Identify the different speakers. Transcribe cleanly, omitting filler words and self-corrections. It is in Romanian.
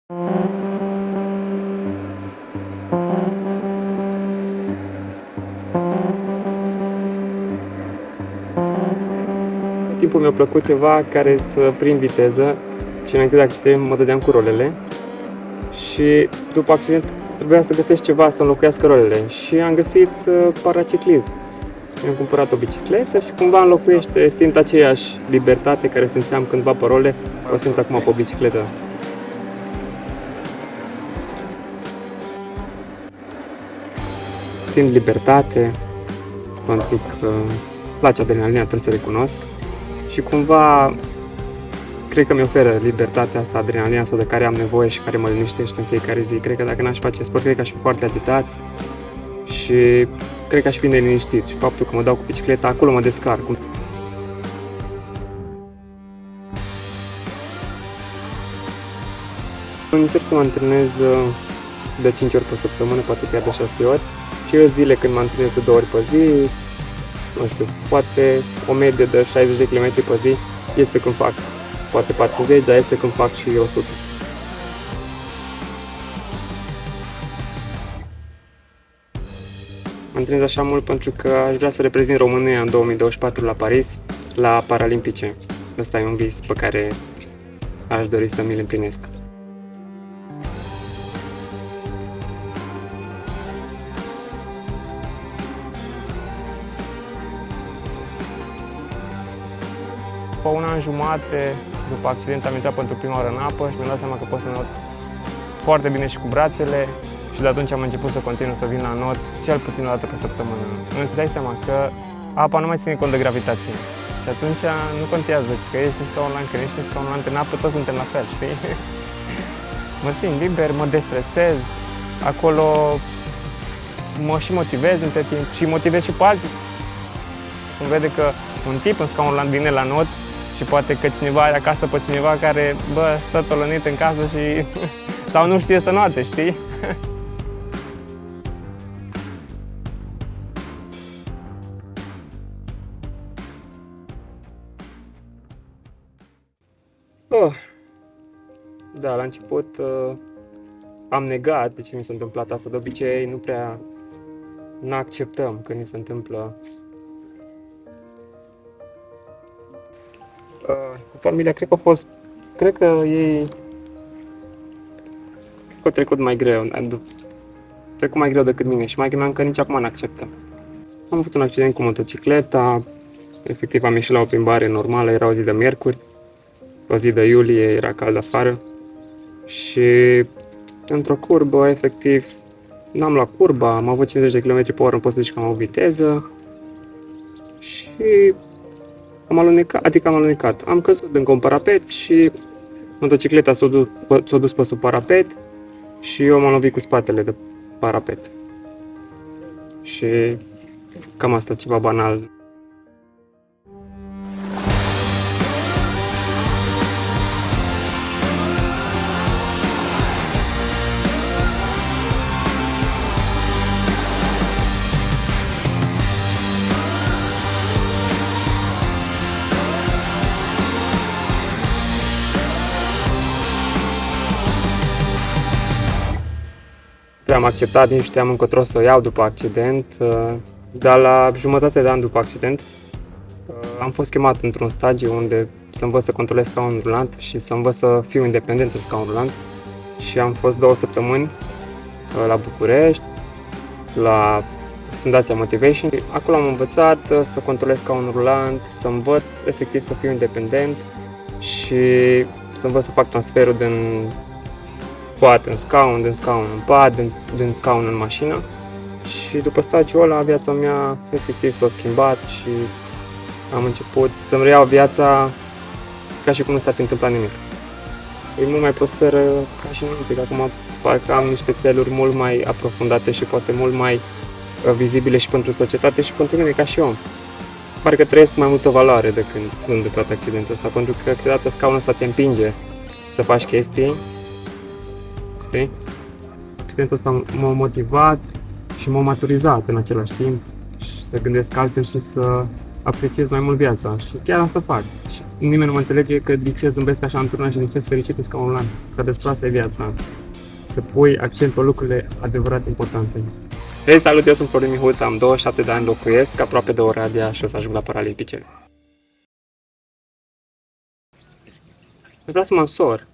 Speaker 1: Tot timpul mi-a plăcut ceva care să prind viteză și înainte de accident mă dădeam cu rolele și după accident trebuia să găsesc ceva să înlocuiască rolele și am găsit paraciclism. Mi-am cumpărat o bicicletă și cumva înlocuiește, simt aceeași libertate care simțeam cândva pe role, o simt acum pe o bicicletă. Simt libertate, pentru că place adrenalina, trebuie să recunosc, și cumva cred că mi oferă libertatea asta, adrenalina asta de care am nevoie și care mă liniștește în fiecare zi. Cred că dacă n-aș face sport, cred că aș fi foarte agitat și cred că aș fi neliniștit și faptul că mă dau cu bicicleta, acolo mă descarc. Încerc să mă antrenez de 5 ori pe săptămână, poate chiar de 6 ori. Și eu zile când mă antrenez de 2 ori pe zi, nu știu, poate o medie de 60 de km pe zi, este când fac poate 40, dar este când fac și 100. Mă antrenez așa mult pentru că aș vrea să reprezint România în 2024 la Paris, la Paralimpice. Ăsta e un vis pe care aș dori să mi-l împlinesc. După un an jumate, după accident, am intrat pentru prima oară în apă și mi-am dat seama că pot să not foarte bine și cu brațele și de atunci am început să continu să vin la not cel puțin o dată pe săptămână. Îți dai seama că apa nu mai ține cont de gravitație și atunci nu contează că ești în scaun rulant, că ești în scaun rulant, în apă toți suntem la fel, știi? Mă simt liber, mă destresez, acolo mă și motivez între timp și motivez și pe alții. Îmi vede că un tip în scaun rulant vine la not și poate că cineva are acasă pe cineva care, stă tolănit în casă și sau nu știe să noate, știi? Da, la început am negat de ce mi s-a întâmplat asta. De obicei nu prea acceptăm când ni se întâmplă. Cu familia cred că ei au trecut mai greu, trecut mai greu decât mine și maică mea încă nici acum nu acceptă. Am avut un accident cu motocicleta, efectiv am ieșit la o plimbare normală, era o zi de miercuri, o zi de iulie, era cald afară și într-o curbă, efectiv, n-am luat curba, am avut 50 de km pe oră, nu pot să zic că am avut viteză și am alunecat. Am căzut din un parapet și motocicleta s-a dus pe sub parapet și eu m-am lovit cu spatele de parapet. Și cam asta, ceva banal. Am acceptat, nici știam încotro să o iau după accident, dar la jumătate de an după accident am fost chemat într-un stagiu unde să învăț să controlez scaunul rulant și să învăț să fiu independent în scaun rulant și am fost 2 săptămâni la București, la Fundația Motivation. Acolo am învățat să controlez scaunul rulant, să învăț efectiv să fiu independent și să învăț să fac transferul din pat în scaun, din scaun în pat, din scaun în mașină. Și după stagiul ăla, viața mea efectiv s-a schimbat și am început să-mi reiau viața ca și cum nu s-a întâmplat nimic. E mult mai prosperă ca și înainte, că acum parcă am niște țeluri mult mai aprofundate și poate mult mai vizibile și pentru societate și pentru mine ca și om. Parcă trăiesc mai multă valoare de când sunt de toate accidentul ăsta, pentru că câteodată scaunul ăsta te împinge să faci chestii. Știi? Accidentul ăsta m-a motivat și m-a maturizat în același timp și să gândesc altfel și să apreciez mai mult viața și chiar asta fac. Și nimeni nu mă înțelege că de ce zâmbesc așa într-una și de ce sunt fericit ca un lan. Că despre asta e viața. Să pui accent pe lucrurile adevărat importante. Hei, salut, eu sunt Florin Mihuț, am 27 de ani, locuiesc aproape de Oradea și o să ajung la Paralimpice. Vreau să mă însor.